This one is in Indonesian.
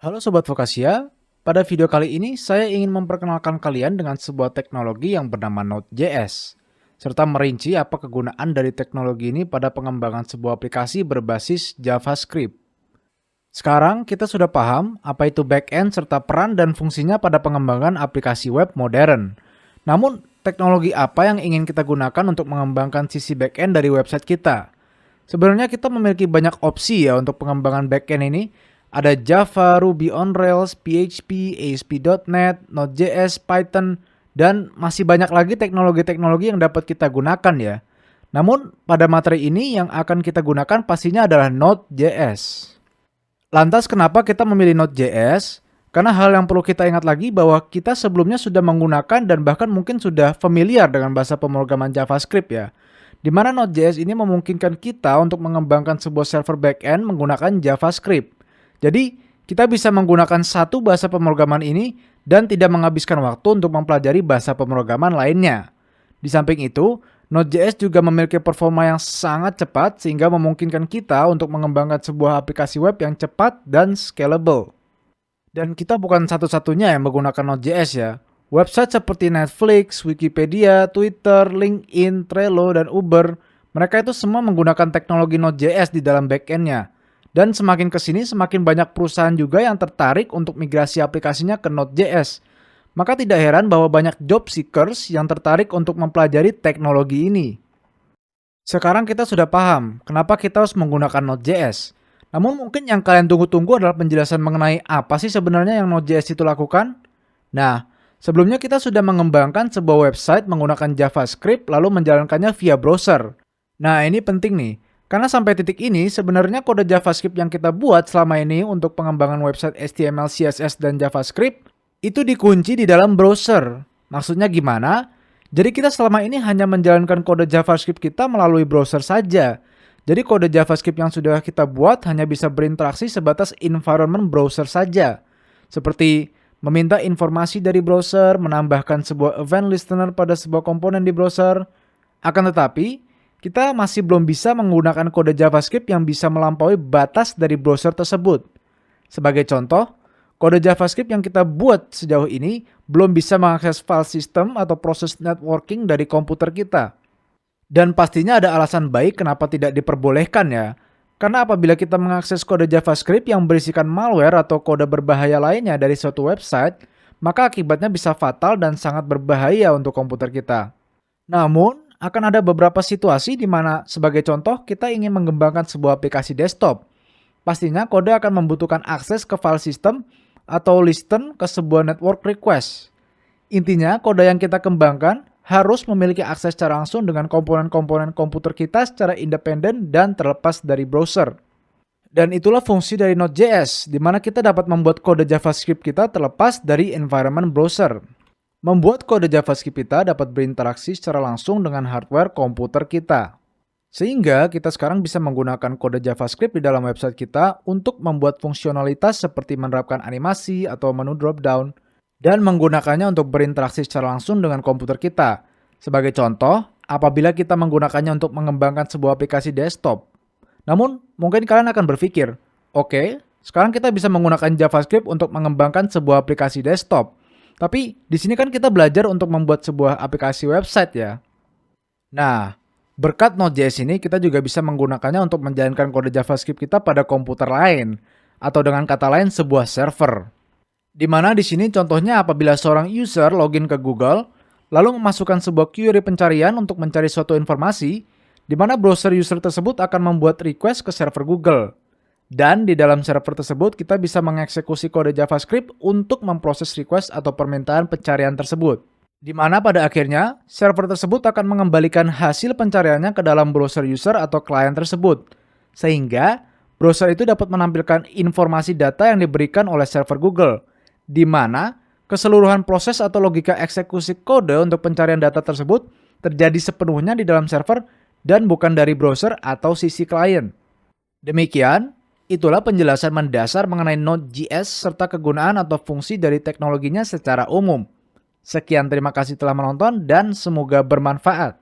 Halo Sobat Vokasia, pada video kali ini saya ingin memperkenalkan kalian dengan sebuah teknologi yang bernama Node.js, serta merinci apa kegunaan dari teknologi ini pada pengembangan sebuah aplikasi berbasis JavaScript. Sekarang kita sudah paham apa itu backend serta peran dan fungsinya pada pengembangan aplikasi web modern. Namun, teknologi apa yang ingin kita gunakan untuk mengembangkan sisi backend dari website kita? Sebenarnya kita memiliki banyak opsi ya untuk pengembangan backend ini. Ada Java, Ruby on Rails, PHP, ASP.NET, Node.js, Python, dan masih banyak lagi teknologi-teknologi yang dapat kita gunakan ya. Namun pada materi ini yang akan kita gunakan pastinya adalah Node.js. Lantas kenapa kita memilih Node.js? Karena hal yang perlu kita ingat lagi bahwa kita sebelumnya sudah menggunakan dan bahkan mungkin sudah familiar dengan bahasa pemrograman JavaScript ya. Di mana Node.js ini memungkinkan kita untuk mengembangkan sebuah server backend menggunakan JavaScript. Jadi, kita bisa menggunakan satu bahasa pemrograman ini dan tidak menghabiskan waktu untuk mempelajari bahasa pemrograman lainnya. Di samping itu, Node.js juga memiliki performa yang sangat cepat sehingga memungkinkan kita untuk mengembangkan sebuah aplikasi web yang cepat dan scalable. Dan kita bukan satu-satunya yang menggunakan Node.js ya. Website seperti Netflix, Wikipedia, Twitter, LinkedIn, Trello, dan Uber, mereka itu semua menggunakan teknologi Node.js di dalam backend-nya. Dan semakin kesini semakin banyak perusahaan juga yang tertarik untuk migrasi aplikasinya ke Node.js. Maka tidak heran bahwa banyak job seekers yang tertarik untuk mempelajari teknologi ini. Sekarang kita sudah paham kenapa kita harus menggunakan Node.js. Namun mungkin yang kalian tunggu-tunggu adalah penjelasan mengenai apa sih sebenarnya yang Node.js itu lakukan? Nah, sebelumnya kita sudah mengembangkan sebuah website menggunakan JavaScript lalu menjalankannya via browser. Nah, ini penting nih. Karena sampai titik ini, sebenarnya kode JavaScript yang kita buat selama ini untuk pengembangan website HTML, CSS, dan JavaScript, itu dikunci di dalam browser. Maksudnya gimana? Jadi kita selama ini hanya menjalankan kode JavaScript kita melalui browser saja. Jadi kode JavaScript yang sudah kita buat hanya bisa berinteraksi sebatas environment browser saja. Seperti meminta informasi dari browser, menambahkan sebuah event listener pada sebuah komponen di browser. Akan tetapi, kita masih belum bisa menggunakan kode JavaScript yang bisa melampaui batas dari browser tersebut. Sebagai contoh, kode JavaScript yang kita buat sejauh ini belum bisa mengakses file system atau proses networking dari komputer kita. Dan pastinya ada alasan baik kenapa tidak diperbolehkan ya. Karena apabila kita mengakses kode JavaScript yang berisikan malware atau kode berbahaya lainnya dari suatu website, maka akibatnya bisa fatal dan sangat berbahaya untuk komputer kita. Namun, akan ada beberapa situasi di mana sebagai contoh kita ingin mengembangkan sebuah aplikasi desktop. Pastinya kode akan membutuhkan akses ke file system atau listen ke sebuah network request. Intinya kode yang kita kembangkan harus memiliki akses secara langsung dengan komponen-komponen komputer kita secara independen dan terlepas dari browser. Dan itulah fungsi dari Node.js, di mana kita dapat membuat kode JavaScript kita terlepas dari environment browser. Membuat kode JavaScript kita dapat berinteraksi secara langsung dengan hardware komputer kita. Sehingga kita sekarang bisa menggunakan kode JavaScript di dalam website kita untuk membuat fungsionalitas seperti menerapkan animasi atau menu drop-down dan menggunakannya untuk berinteraksi secara langsung dengan komputer kita. Sebagai contoh, apabila kita menggunakannya untuk mengembangkan sebuah aplikasi desktop. Namun, mungkin kalian akan berpikir, oke, sekarang kita bisa menggunakan JavaScript untuk mengembangkan sebuah aplikasi desktop. Tapi di sini kan kita belajar untuk membuat sebuah aplikasi website ya. Nah, berkat Node.js ini kita juga bisa menggunakannya untuk menjalankan kode JavaScript kita pada komputer lain. Atau dengan kata lain sebuah server. Dimana di sini contohnya apabila seorang user login ke Google, lalu memasukkan sebuah query pencarian untuk mencari suatu informasi, di mana browser user tersebut akan membuat request ke server Google. Dan di dalam server tersebut kita bisa mengeksekusi kode JavaScript untuk memproses request atau permintaan pencarian tersebut. Di mana pada akhirnya server tersebut akan mengembalikan hasil pencariannya ke dalam browser user atau klien tersebut. Sehingga browser itu dapat menampilkan informasi data yang diberikan oleh server Google. Di mana keseluruhan proses atau logika eksekusi kode untuk pencarian data tersebut terjadi sepenuhnya di dalam server dan bukan dari browser atau sisi klien. Demikian, itulah penjelasan mendasar mengenai Node.js serta kegunaan atau fungsi dari teknologinya secara umum. Sekian, terima kasih telah menonton dan semoga bermanfaat.